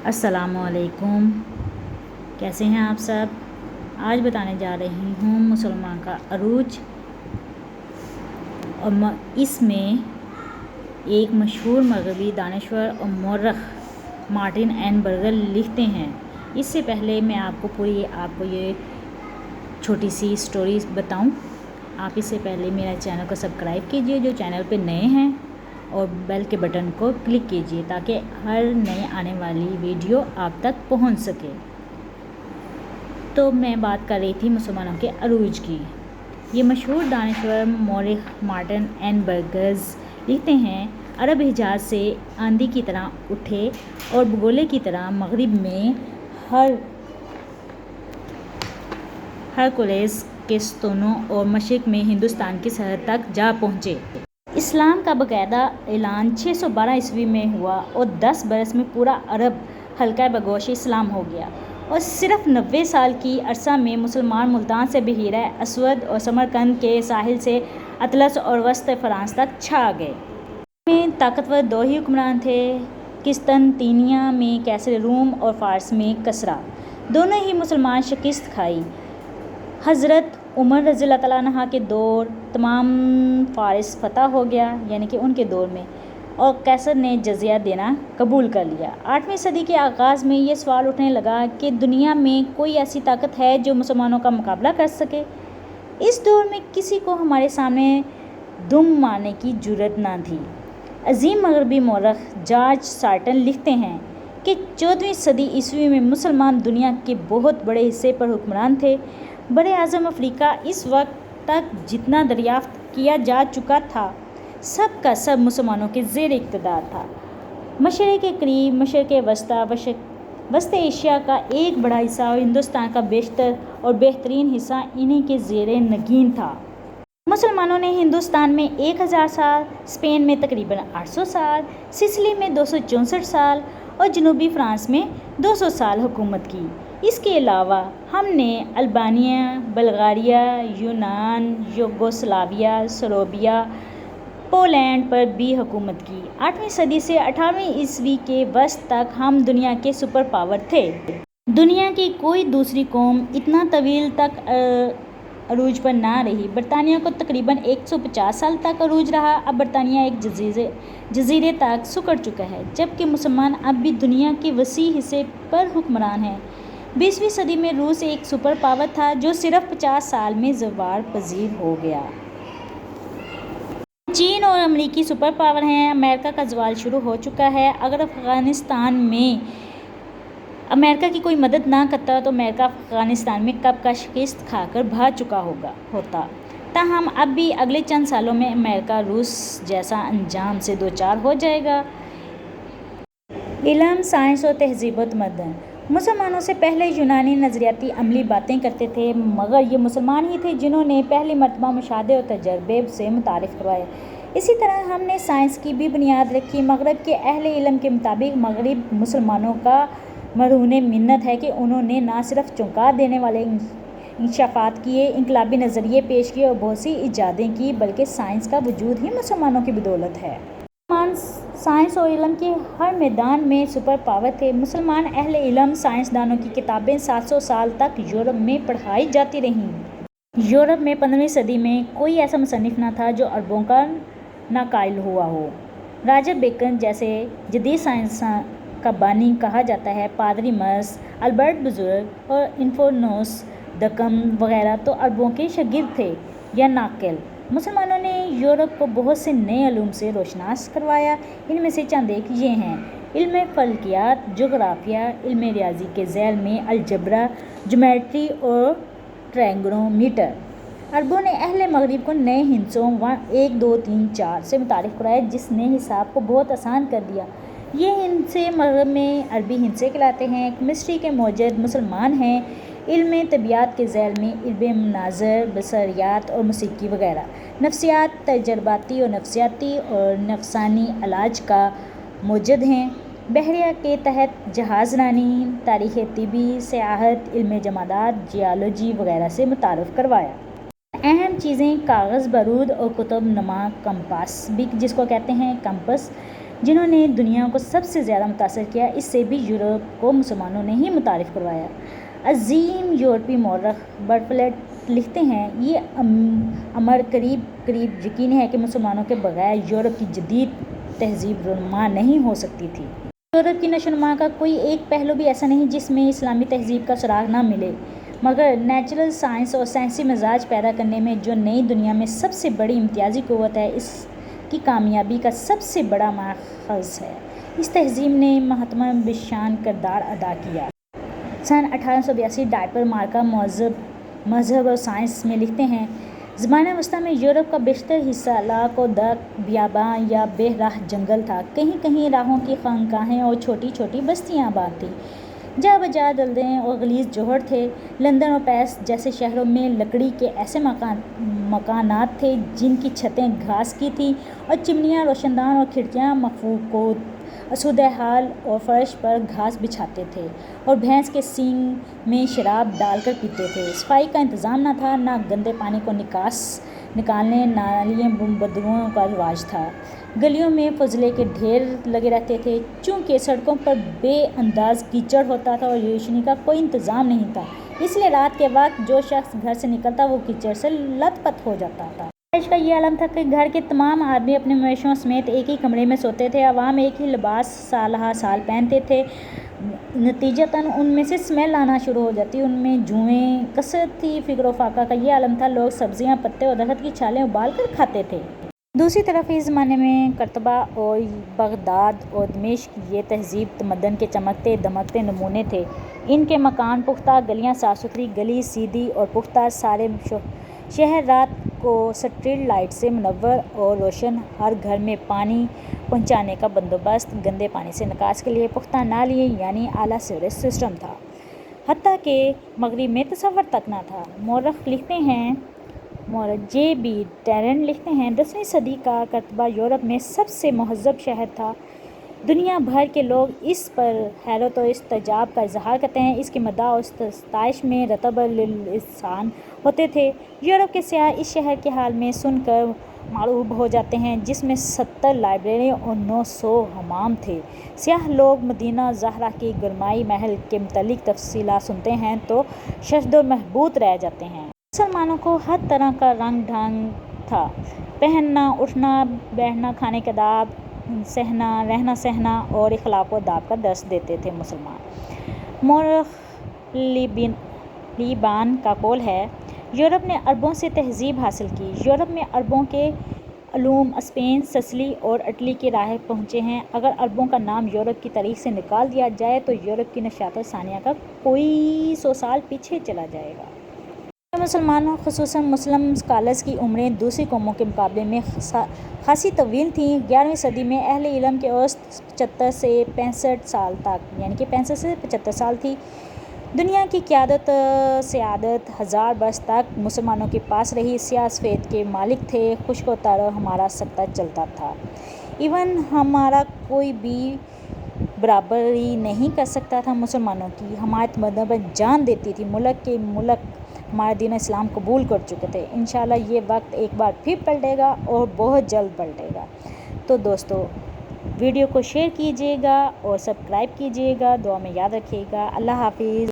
अस्सलाम वालेकुम। कैसे हैं आप सब। आज बताने जा रही हूँ मुसलमान का अरूज। और इसमें एक मशहूर मगरबी दानश्वर और मौरख मार्टिन एन बर्गर लिखते हैं। इससे पहले मैं आपको ये छोटी सी स्टोरी बताऊं, आप इससे पहले मेरा चैनल को सब्सक्राइब कीजिए जो चैनल पे नए हैं, और बेल के बटन को क्लिक कीजिए ताकि हर नए आने वाली वीडियो आप तक पहुंच सके। तो मैं बात कर रही थी मुसलमानों के अरूज की। ये मशहूर दानश्वर मौरख मार्टिन एन बर्गर्स लिखते हैं, अरब हिजाज से आंधी की तरह उठे और भगोले की तरह मगरिब में हरकुलेस के स्तूनों और मशरिक में हिंदुस्तान की सरहद तक जा पहुँचे। इस्लाम का बाकायदा ऐलान 612 ईस्वी में हुआ और 10 बरस में पूरा अरब हल्का बगोश इस्लाम हो गया, और सिर्फ 90 साल की अरसा में मुसलमान मुल्तान से बहीरा असवद और समरकंद के साहिल से अतलस और वस्त फ्रांस तक छा गए। में ताकतवर दो ही हुक्मरान थे, किस्तनतीनिया में कैसर रूम और फ़ारस में कसरा। दोनों ही मुसलमान शिकस्त खाई। हज़रत उमर रज़ियल्लाहु तआला अन्हा के दौर तमाम फ़ारिस फ़तह हो गया, यानी कि उनके दौर में, और कैसर ने जजिया देना कबूल कर लिया। 8वीं सदी के आगाज़ में ये सवाल उठने लगा कि दुनिया में कोई ऐसी ताकत है जो मुसलमानों का मुकाबला कर सके। इस दौर में किसी को हमारे सामने दुम मारने की जुर्रत ना थी। अजीम मगरबी मौरख जॉर्ज सार्टन लिखते हैं कि 14वीं सदी ईस्वी में मुसलमान दुनिया के बहुत बड़े हिस्से पर हुक्मरान थे। बड़े आज़म अफ्रीका इस वक्त तक जितना दरियाफ्त किया जा चुका था, सब का सब मुसलमानों के ज़ेर इक़्तिदार था। मशरिक़ के करीब, मशरिक़ वस्ता, वस्त एशिया का एक बड़ा हिस्सा और हिंदुस्तान का बेशतर और बेहतरीन हिस्सा इन्हीं के ज़ेर नगीन था। मुसलमानों ने हिंदुस्तान में 1000 साल, स्पेन में तकरीबन 800 साल, सिसिली में 264 साल और जनूबी फ्रांस में 200 साल हुकूमत की। इसके अलावा हमने अल्बानिया, बल्गारिया, यूनान, युगोस्लाविया, सर्बिया, पोलैंड पर भी हुकूमत की। 8वीं सदी से 18वीं ईस्वी के वस्त तक हम दुनिया के सुपर पावर थे। दुनिया की कोई दूसरी कौम इतना तवील तक अरूज पर ना रही। बरतानिया को तकरीबन 150 साल तक अरूज रहा। अब बरतानिया एक जजीरे तक सिकुड़ चुका है, जबकि मुसलमान अब भी दुनिया के वसी हिस्से पर हुक्मरान हैं। 20वीं सदी में रूस एक सुपर पावर था जो सिर्फ 50 साल में ज़वाल पजीर हो गया। चीन और अमेरिकी सुपर पावर हैं। अमेरिका का ज़वाल शुरू हो चुका है। अगर अफ़गानिस्तान में अमेरिका की कोई मदद ना करता तो अमेरिका अफ़गानिस्तान में कब का शिकस्त खाकर भाग चुका होता। ताहम अब भी अगले चंद सालों में अमेरिका रूस जैसा अंजाम से दो चार हो जाएगा। इल्म, साइंस और तहज़ीब व तमद्दुन। मुसलमानों से पहले यूनानी नज़रियाती अमली बातें करते थे, मगर ये मुसलमान ही थे जिन्होंने पहली मरतबा मुशाहदे और तजर्बे से मुतारिफ़ करवाए। इसी तरह हमने साइंस की भी बुनियाद रखी। मगरब के अहले इल्म के मुताबिक मगरिब मुसलमानों का मरहून मिन्नत है कि उन्होंने ना सिर्फ चौंका देने वाले इंकशाफात किए, इनकलाबी नज़रिए पेश किए और बहुत सी इजादें की, बल्कि साइंस का वजूद ही मुसलमानों की बदौलत है। मुसलमान साइंस और इल्म के हर मैदान में सुपर पावर थे। मुसलमान अहले इल्म साइंसदानों की किताबें 700 साल तक यूरोप में पढ़ाई जाती रहीं। यूरोप में 15वीं सदी में कोई ऐसा मुसन्निफ न था जो अरबों का नाकायल हुआ हो। रॉजर बेकन जैसे जदीद साइंस का बानी कहा जाता है। पादरी मर्स, अल्बर्ट बुजुर्ग और इन्फोनोस दकम वगैरह तो अरबों के शागिर्द थे या नाक़िल। मुसलमानों ने यूरोप को बहुत से नए उलूम से रोशनास करवाया। इनमें से चंद एक ये हैं: इल्म फ़ल्कियात, जोग्राफिया, इल्म रियाजी के ज़ैल में अलजब्रा, ज्योमेट्री और ट्रायंगोनोमीटर। अरबों ने अहले मगरिब को नए हिंसों 1, 2, 3, 4 से मुतारिफ़ कराया, जिसने हिसाब को बहुत आसान कर दिया। ये हिंसे मगरब में अरबी हिंसे कहलाते हैं। केमिस्ट्री के मौजद मुसलमान हैं। इल्म तबियात के ज़ैल में इल्म मनाज़र, बसरियात और मौसीकी वगैरह। नफ्सियात, तजर्बाती और नफ्सियाती और नफसानी इलाज का मौजद हैं। बहरिया के तहत जहाज़ रानी, तारीख़ तिबी, सियाहत, इल्म जमादात, जियालॉजी वगैरह से मुतारफ़ करवाया। अहम चीज़ें कागज़, बारूद और कुतुब नमा, कंपास भी जिसको कहते हैं कंपस, جنہوں نے دنیا کو سب سے زیادہ متاثر کیا، اس سے بھی یورپ کو مسلمانوں نے ہی متعارف کروایا۔ عظیم یورپی مورخ برٹولٹ لکھتے ہیں، یہ امر قریب یقینی ہے کہ مسلمانوں کے بغیر یورپ کی جدید تہذیب رونما نہیں ہو سکتی تھی۔ یورپ کی نشو و نما کا کوئی ایک پہلو بھی ایسا نہیں جس میں اسلامی تہذیب کا سراغ نہ ملے، مگر نیچرل سائنس اور سائنسی مزاج پیدا کرنے میں جو نئی دنیا میں سب سے بڑی امتیازی قوت ہے، اس کی کامیابی کا سب سے بڑا ماخذ ہے۔ اس تہذیب نے محتمم بشان کردار ادا کیا۔ سن 1882 ڈائپر مارکا مذہب اور سائنس میں لکھتے ہیں، زمانہ وسطیٰ میں یورپ کا بیشتر حصہ لاک و دک، بیاباں یا بے راہ جنگل تھا۔ کہیں کہیں راہوں کی خانقاہیں اور چھوٹی چھوٹی بستیاں آباد تھیں۔ جا بجا دلدلیں اور غلیظ جوہر تھے۔ لندن اور پیرس جیسے شہروں میں لکڑی کے ایسے مکانات تھے جن کی چھتیں گھاس کی تھیں اور چمنیاں روشن دان اور کھڑکیاں مفقود۔ آسودہ حال اور فرش پر گھاس بچھاتے تھے اور بھینس کے سینگ میں شراب ڈال کر پیتے تھے۔ صفائی کا انتظام نہ تھا، نہ گندے پانی کو نکالنے نالیوں بدبوؤں کا رواج تھا۔ گلیوں میں فضلے کے ڈھیر لگے رہتے تھے۔ چونکہ سڑکوں پر بے انداز کیچڑ ہوتا تھا اور روشنی کا کوئی انتظام نہیں تھا، اس لیے رات کے وقت جو شخص گھر سے نکلتا وہ کیچڑ سے لت پت ہو جاتا تھا۔ رہائش کا یہ عالم تھا کہ گھر کے تمام آدمی اپنے مویشیوں سمیت ایک ہی کمرے میں سوتے تھے۔ عوام ایک ہی لباس سالہا سال پہنتے تھے۔ نتیجتاً ان میں سے اسمیل آنا شروع ہو جاتی، ان میں جوئیں کثرت تھی۔ فقر و فاقہ کا یہ عالم تھا، لوگ سبزیاں، پتے اور درخت کی چھالیں ابال کر کھاتے تھے۔ دوسری طرف اس زمانے میں قرطبہ اور بغداد اور دمشق یہ تہذیب تمدن کے چمکتے دمکتے نمونے تھے۔ ان کے مکان پختہ، گلیاں صاف ستھری، گلی سیدھی اور پختہ، سارے شہر رات کو سٹریٹ لائٹ سے منور اور روشن، ہر گھر میں پانی پہنچانے کا بندوبست، گندے پانی سے نکاس کے لیے پختہ نالیاں یعنی اعلیٰ سیوریج سسٹم تھا، حتیٰ کہ مغرب میں تصور تک نہ تھا۔ مورخ جے بی ٹیرن لکھتے ہیں، 10ویں صدی کا قرطبہ یورپ میں سب سے مہذب شہر تھا۔ دنیا بھر کے لوگ اس پر حیرت و استعجاب کا اظہار کرتے ہیں، اس کی مدح اور ستائش میں رطب اللسان ہوتے تھے۔ یورپ کے سیاح اس شہر کے حال میں سن کر مرعوب ہو جاتے ہیں، جس میں 70 لائبریریاں اور 900 حمام تھے۔ سیاح لوگ مدینہ زہرا کے گرمائی محل کے متعلق تفصیلات سنتے ہیں تو ششدر و محبوط رہ جاتے ہیں۔ مسلمانوں کو ہر طرح کا رنگ ڈھنگ تھا، پہننا، اٹھنا بیٹھنا، کھانے کے آداب، رہنا سہنا اور اخلاق و آداب کا درس دیتے تھے۔ مسلمان مورخ لیبان کا قول ہے، یورپ نے عربوں سے تہذیب حاصل کی۔ یورپ میں عربوں کے علوم اسپین، سسلی اور اٹلی کے راہ پہنچے ہیں۔ اگر عربوں کا نام یورپ کی تاریخ سے نکال دیا جائے تو یورپ کی نشاط ثانیہ کا کوئی 100 سال پیچھے چلا جائے گا۔ مسلمانوں خصوصاً مسلم اسکالرز کی عمریں دوسری قوموں کے مقابلے میں خاصی طویل تھیں۔ 11ویں صدی میں اہل علم کی اوسط 75 سے 65 سال تک یعنی کہ 65 سے 75 سال تھی۔ دنیا کی قیادت سیادت 1000 برس تک مسلمانوں کے پاس رہی۔ سیاہ سفید کے مالک تھے، خشک و تر ہمارا سکتا چلتا تھا۔ ایون ہمارا کوئی بھی برابری نہیں کر سکتا تھا۔ مسلمانوں کی حمایت مردوں پر جان دیتی تھی۔ ملک کے ملک ہمارا دین اسلام قبول کر چکے تھے۔ انشاءاللہ یہ وقت ایک بار پھر پلٹے گا اور بہت جلد پلٹے گا۔ تو دوستو ویڈیو کو شیئر کیجیے گا اور سبسکرائب کیجیے گا، دعا میں یاد رکھیے گا۔ اللہ حافظ۔